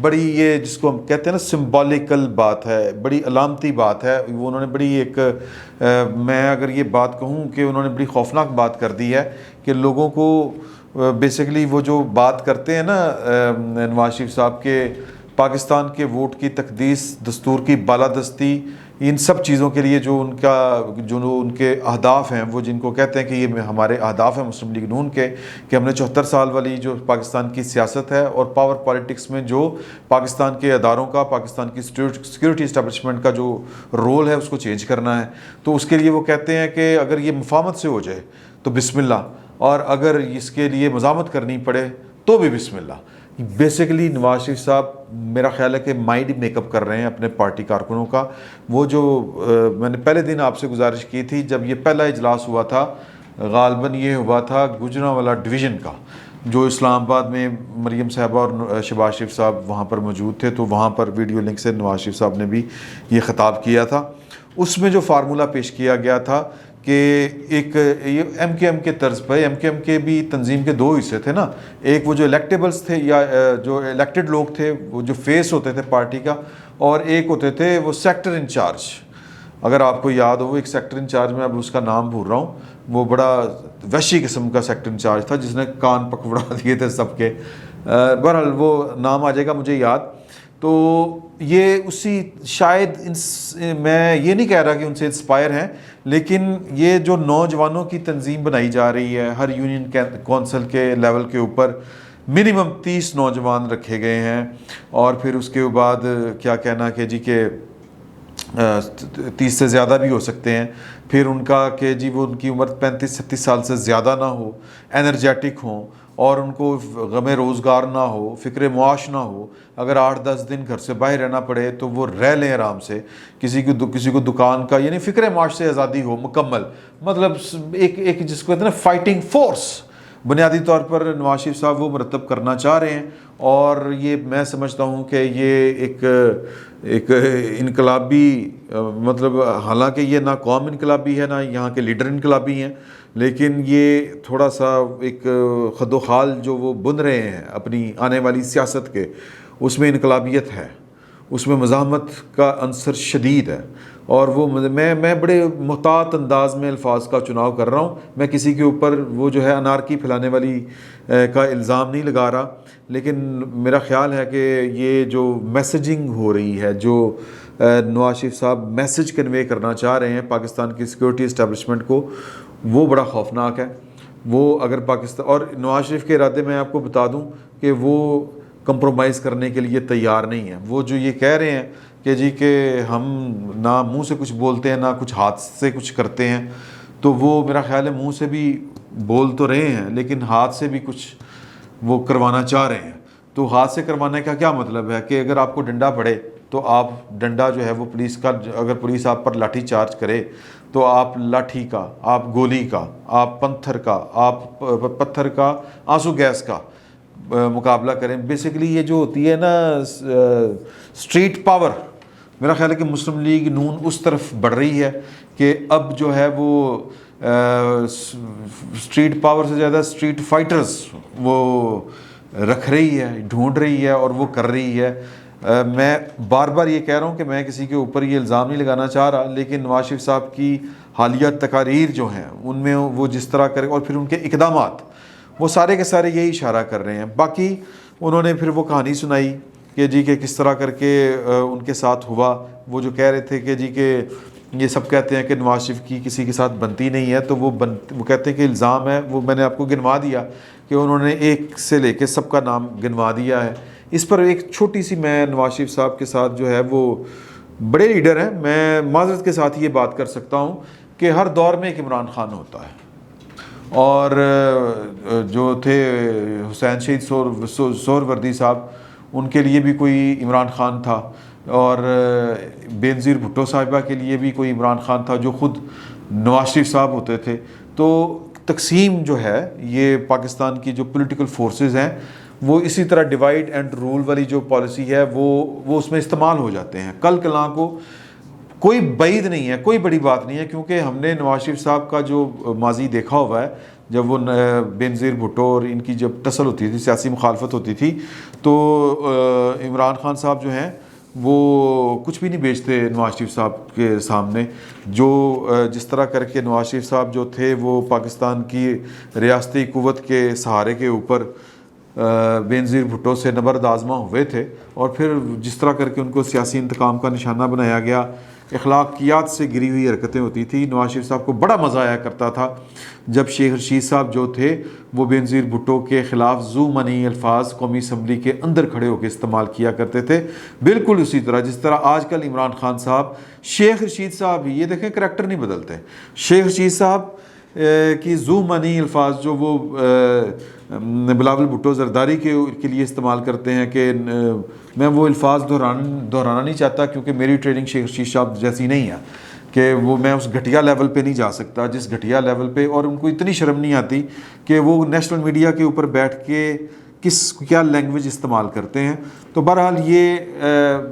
بڑی یہ جس کو ہم کہتے ہیں نا سمبولیکل بات ہے, بڑی علامتی بات ہے. وہ انہوں نے بڑی ایک میں اگر یہ بات کہوں کہ انہوں نے بڑی خوفناک بات کر دی ہے کہ لوگوں کو بیسیکلی وہ جو بات کرتے ہیں نا نواز شریف صاحب کے پاکستان کے ووٹ کی تقدیس, دستور کی بالادستی, ان سب چیزوں کے لیے جو ان کے اہداف ہیں, وہ جن کو کہتے ہیں کہ یہ ہمارے اہداف ہیں مسلم لیگ نون کے, کہ ہم نے 74 سال والی جو پاکستان کی سیاست ہے اور پاور پالیٹکس میں جو پاکستان کے اداروں کا, پاکستان کی سیکورٹی اسٹیبلشمنٹ کا جو رول ہے اس کو چینج کرنا ہے. تو اس کے لیے وہ کہتے ہیں کہ اگر یہ مفاہمت سے ہو جائے تو بسم اللہ, اور اگر اس کے لیے مزاحمت کرنی پڑے تو بھی بسم اللہ. بیسیکلی نواز شریف صاحب میرا خیال ہے کہ مائنڈ میک اپ کر رہے ہیں اپنے پارٹی کارکنوں کا. وہ جو میں نے پہلے دن آپ سے گزارش کی تھی جب یہ پہلا اجلاس ہوا تھا, غالباً یہ ہوا تھا گجرانوالہ ڈویژن کا, جو اسلام آباد میں مریم صاحبہ اور شہباز شریف صاحب وہاں پر موجود تھے, تو وہاں پر ویڈیو لنک سے نواز شریف صاحب نے بھی یہ خطاب کیا تھا. اس میں جو فارمولہ پیش کیا گیا تھا کہ ایک یہ ایم کے طرز پہ, ایم کے بھی تنظیم کے دو حصے تھے نا, ایک وہ جو الیکٹیبلز تھے یا جو الیکٹڈ لوگ تھے وہ جو فیس ہوتے تھے پارٹی کا, اور ایک ہوتے تھے وہ سیکٹر انچارج. اگر آپ کو یاد ہو ایک سیکٹر انچارج, میں اب اس کا نام بھول رہا ہوں, وہ بڑا وحشی قسم کا سیکٹر انچارج تھا جس نے کان پکڑا دیے تھے سب کے. بہرحال وہ نام آ جائے گا مجھے یاد. تو یہ اسی شاید میں یہ نہیں کہہ رہا کہ ان سے انسپائر ہیں, لیکن یہ جو نوجوانوں کی تنظیم بنائی جا رہی ہے ہر یونین کونسل کے لیول کے اوپر, منیمم 30 نوجوان رکھے گئے ہیں, اور پھر اس کے بعد کیا کہنا کہ جی کہ 30 سے زیادہ بھی ہو سکتے ہیں, پھر ان کا کہ جی وہ ان کی عمر 35-36 سال سے زیادہ نہ ہو, انرجیٹک ہوں, اور ان کو غم روزگار نہ ہو, فکر معاش نہ ہو. اگر 8-10 دن گھر سے باہر رہنا پڑے تو وہ رہ لیں آرام سے, کسی کو دکان کا, یعنی فکر معاش سے آزادی ہو مکمل. مطلب ایک جس کو کہتے ہیں نا فائٹنگ فورس, بنیادی طور پر نواز شریف صاحب وہ مرتب کرنا چاہ رہے ہیں. اور یہ میں سمجھتا ہوں کہ یہ ایک انقلابی, مطلب حالانکہ یہ نہ قوم انقلابی ہے نہ یہاں کے لیڈر انقلابی ہیں, لیکن یہ تھوڑا سا ایک خد و خال جو وہ بن رہے ہیں اپنی آنے والی سیاست کے, اس میں انقلابیت ہے, اس میں مزاحمت کا عنصر شدید ہے. اور وہ میں بڑے محتاط انداز میں الفاظ کا چناؤ کر رہا ہوں. میں کسی کے اوپر وہ جو ہے انارکی پھیلانے والی کا الزام نہیں لگا رہا, لیکن میرا خیال ہے کہ یہ جو میسیجنگ ہو رہی ہے, جو نواز شریف صاحب میسیج کنوے کرنا چاہ رہے ہیں پاکستان کی سیکورٹی اسٹیبلشمنٹ کو, وہ بڑا خوفناک ہے. وہ اگر پاکستان اور نواز شریف کے ارادے میں آپ کو بتا دوں کہ وہ کمپرومائز کرنے کے لیے تیار نہیں ہیں. وہ جو یہ کہہ رہے ہیں کہ جی کہ ہم نہ منہ سے کچھ بولتے ہیں نہ کچھ ہاتھ سے کچھ کرتے ہیں, تو وہ میرا خیال ہے منہ سے بھی بول تو رہے ہیں لیکن ہاتھ سے بھی کچھ وہ کروانا چاہ رہے ہیں. تو ہاتھ سے کروانے کا کیا مطلب ہے کہ اگر آپ کو ڈنڈا پڑے تو آپ ڈنڈا جو ہے وہ پولیس کا, اگر پولیس آپ پر لاٹھی چارج کرے تو آپ لاٹھی کا, آپ گولی کا, آپ پتھر کا, آپ پتھر کا, آنسو گیس کا مقابلہ کریں. بیسیکلی یہ جو ہوتی ہے نا اسٹریٹ پاور, میرا خیال ہے کہ مسلم لیگ نون اس طرف بڑھ رہی ہے کہ اب جو ہے وہ اسٹریٹ پاور سے زیادہ اسٹریٹ فائٹرز وہ رکھ رہی ہے, ڈھونڈ رہی ہے اور وہ کر رہی ہے. میں بار بار یہ کہہ رہا ہوں کہ میں کسی کے اوپر یہ الزام نہیں لگانا چاہ رہا, لیکن نواز شریف صاحب کی حالیہ تقاریر جو ہیں ان میں وہ جس طرح کرے اور پھر ان کے اقدامات وہ سارے کے سارے یہی اشارہ کر رہے ہیں. باقی انہوں نے پھر وہ کہانی سنائی کہ جی کہ کس طرح کر کے ان کے ساتھ ہوا. وہ جو کہہ رہے تھے کہ جی کہ یہ سب کہتے ہیں کہ نواز شریف کی کسی کے ساتھ بنتی نہیں ہے, تو وہ کہتے ہیں کہ الزام ہے. وہ میں نے آپ کو گنوا دیا کہ انہوں نے ایک سے لے کے سب کا نام گنوا دیا ہے. اس پر ایک چھوٹی سی میں نواز شریف صاحب کے ساتھ جو ہے وہ بڑے لیڈر ہیں, میں معذرت کے ساتھ یہ بات کر سکتا ہوں کہ ہر دور میں ایک عمران خان ہوتا ہے, اور جو تھے حسین شہید سہروردی صاحب ان کے لیے بھی کوئی عمران خان تھا, اور بینظیر بھٹو صاحبہ کے لیے بھی کوئی عمران خان تھا جو خود نواز شریف صاحب ہوتے تھے. تو تقسیم جو ہے یہ پاکستان کی جو پولیٹیکل فورسز ہیں وہ اسی طرح ڈیوائڈ اینڈ رول والی جو پالیسی ہے وہ اس میں استعمال ہو جاتے ہیں. کل کلاں کو کوئی بعید نہیں ہے, کوئی بڑی بات نہیں ہے, کیونکہ ہم نے نواز شریف صاحب کا جو ماضی دیکھا ہوا ہے جب وہ بینظیر بھٹو اور ان کی جب ٹسل ہوتی تھی، سیاسی مخالفت ہوتی تھی، تو عمران خان صاحب جو ہیں وہ کچھ بھی نہیں بیچتے نواز شریف صاحب کے سامنے. جو جس طرح کر کے نواز شریف صاحب جو تھے وہ پاکستان کی ریاستی قوت کے سہارے کے اوپر بینظیر بھٹو سے نبرد آزما ہوئے تھے، اور پھر جس طرح کر کے ان کو سیاسی انتقام کا نشانہ بنایا گیا، اخلاقیات سے گری ہوئی حرکتیں ہوتی تھی. نواز شریف صاحب کو بڑا مزہ آیا کرتا تھا جب شیخ رشید صاحب جو تھے وہ بینظیر بھٹو کے خلاف ذو منی الفاظ قومی اسمبلی کے اندر کھڑے ہو کے استعمال کیا کرتے تھے. بالکل اسی طرح جس طرح آج کل عمران خان صاحب شیخ رشید صاحب، یہ دیکھیں کریکٹر نہیں بدلتے، شیخ رشید صاحب کی ذو منی الفاظ جو وہ بلاول بھٹو زرداری کے لیے استعمال کرتے ہیں کہ میں وہ الفاظ دہرانا نہیں چاہتا کیونکہ میری ٹریننگ شیخ رشید صاحب جیسی نہیں ہے کہ وہ میں اس گھٹیا لیول پہ نہیں جا سکتا جس گھٹیا لیول پہ، اور ان کو اتنی شرم نہیں آتی کہ وہ نیشنل میڈیا کے اوپر بیٹھ کے کیا لینگویج استعمال کرتے ہیں. تو بہرحال یہ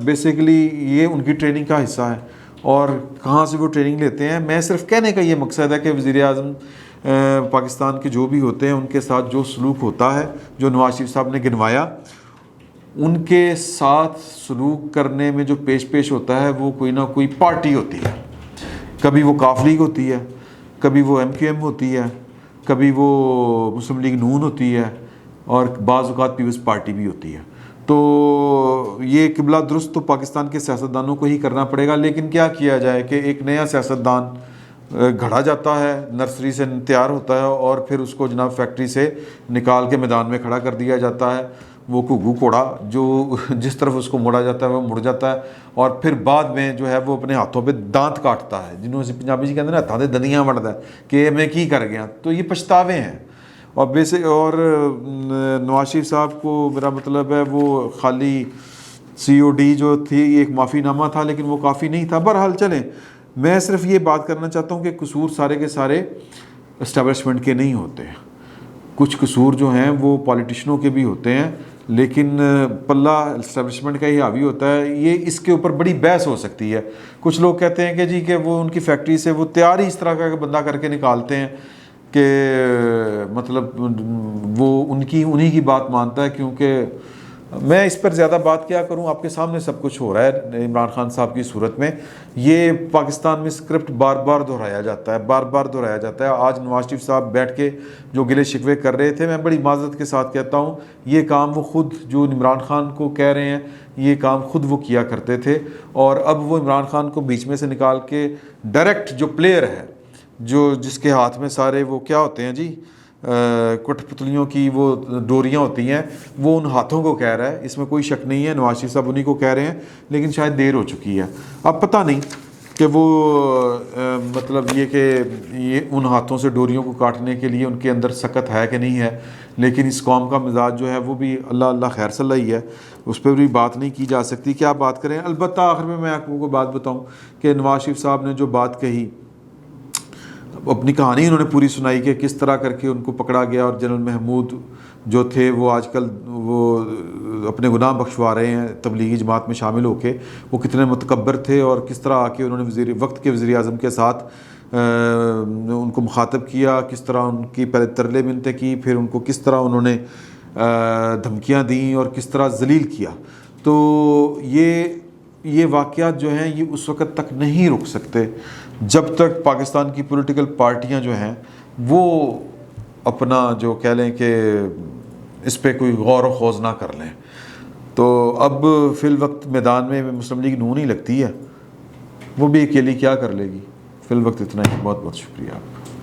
بیسیکلی یہ ان کی ٹریننگ کا حصہ ہے، اور کہاں سے وہ ٹریننگ لیتے ہیں. میں صرف کہنے کا یہ مقصد ہے کہ وزیر اعظم پاکستان کے جو بھی ہوتے ہیں ان کے ساتھ جو سلوک ہوتا ہے، جو نواز شریف صاحب نے گنوایا، ان کے ساتھ سلوک کرنے میں جو پیش ہوتا ہے وہ کوئی نہ کوئی پارٹی ہوتی ہے. کبھی وہ کاف لیگ ہوتی ہے، کبھی وہ MQM ہوتی ہے، کبھی وہ مسلم لیگ نون ہوتی ہے، اور بعض اوقات پیپلز پارٹی بھی ہوتی ہے. تو یہ قبلہ درست تو پاکستان کے سیاستدانوں کو ہی کرنا پڑے گا. لیکن کیا کیا جائے کہ ایک نیا سیاستدان گھڑا جاتا ہے، نرسری سے تیار ہوتا ہے، اور پھر اس کو جناب فیکٹری سے نکال کے میدان میں کھڑا کر دیا جاتا ہے. وہ گھگو کوڑا جو جس طرف اس کو موڑا جاتا ہے وہ مڑ جاتا ہے، اور پھر بعد میں جو ہے وہ اپنے ہاتھوں پہ دانت کاٹتا ہے، جنہوں سے پنجابی جی کہتے ہیں نا ہاتھاں دے دندیاں وڑدا ہے کہ میں کی کر گیا. تو یہ پچھتاوے ہیں. اور نواز شریف صاحب کو میرا مطلب ہے وہ خالی COD جو تھی ایک معافی نامہ تھا، لیکن وہ کافی نہیں تھا. بہرحال چلیں، میں صرف یہ بات کرنا چاہتا ہوں کہ قصور سارے کے سارے اسٹیبلشمنٹ کے نہیں ہوتے. کچھ قصور جو ہیں وہ پالیٹیشنوں کے بھی ہوتے ہیں، لیکن پلہ اسٹیبلشمنٹ کا ہی حاوی ہوتا ہے. یہ اس کے اوپر بڑی بحث ہو سکتی ہے. کچھ لوگ کہتے ہیں کہ جی کہ وہ ان کی فیکٹری سے وہ تیار ہی اس طرح کا بندہ کر کے نکالتے ہیں کہ مطلب وہ انہی کی بات مانتا ہے. کیونکہ میں اس پر زیادہ بات کیا کروں، آپ کے سامنے سب کچھ ہو رہا ہے. عمران خان صاحب کی صورت میں یہ پاکستان میں اسکرپٹ بار بار دہرایا جاتا ہے. آج نواز شریف صاحب بیٹھ کے جو گلے شکوے کر رہے تھے، میں بڑی معذرت کے ساتھ کہتا ہوں یہ کام وہ خود جو عمران خان کو کہہ رہے ہیں یہ کام خود وہ کیا کرتے تھے. اور اب وہ عمران خان کو بیچ میں سے نکال کے ڈائریکٹ جو پلیئر ہے، جو جس کے ہاتھ میں سارے وہ کیا ہوتے ہیں جی کٹ پتلیوں کی وہ ڈوریاں ہوتی ہیں، وہ ان ہاتھوں کو کہہ رہا ہے. اس میں کوئی شک نہیں ہے، نواز شریف صاحب انہی کو کہہ رہے ہیں، لیکن شاید دیر ہو چکی ہے. اب پتہ نہیں کہ وہ مطلب یہ کہ یہ ان ہاتھوں سے ڈوریوں کو کاٹنے کے لیے ان کے اندر سکت ہے کہ نہیں ہے. لیکن اس قوم کا مزاج جو ہے وہ بھی اللہ خیر صلی ہی ہے، اس پہ بھی بات نہیں کی جا سکتی. کیا بات کریں؟ البتہ آخر میں آپ کو بات بتاؤں کہ نواز شریف صاحب نے جو بات کہی، اپنی کہانی انہوں نے پوری سنائی کہ کس طرح کر کے ان کو پکڑا گیا، اور جنرل محمود جو تھے وہ آج کل وہ اپنے گناہ بخشوا رہے ہیں تبلیغی جماعت میں شامل ہو کے، وہ کتنے متکبر تھے، اور کس طرح آ کے انہوں نے وقت کے وزیر اعظم کے ساتھ ان کو مخاطب کیا، کس طرح ان کی پہلے ترلے منتیں کی، پھر ان کو کس طرح انہوں نے دھمکیاں دیں اور کس طرح ذلیل کیا. تو یہ واقعات جو ہیں یہ اس وقت تک نہیں رک سکتے جب تک پاکستان کی پولیٹیکل پارٹیاں جو ہیں وہ اپنا جو کہہ لیں کہ اس پہ کوئی غور و خوض نہ کر لیں. تو اب فی الوقت میدان میں مسلم لیگ نون ہی لگتی ہے، وہ بھی اکیلی کیا کر لے گی. فی الوقت اتنا ہی. بہت بہت شکریہ آپ کا.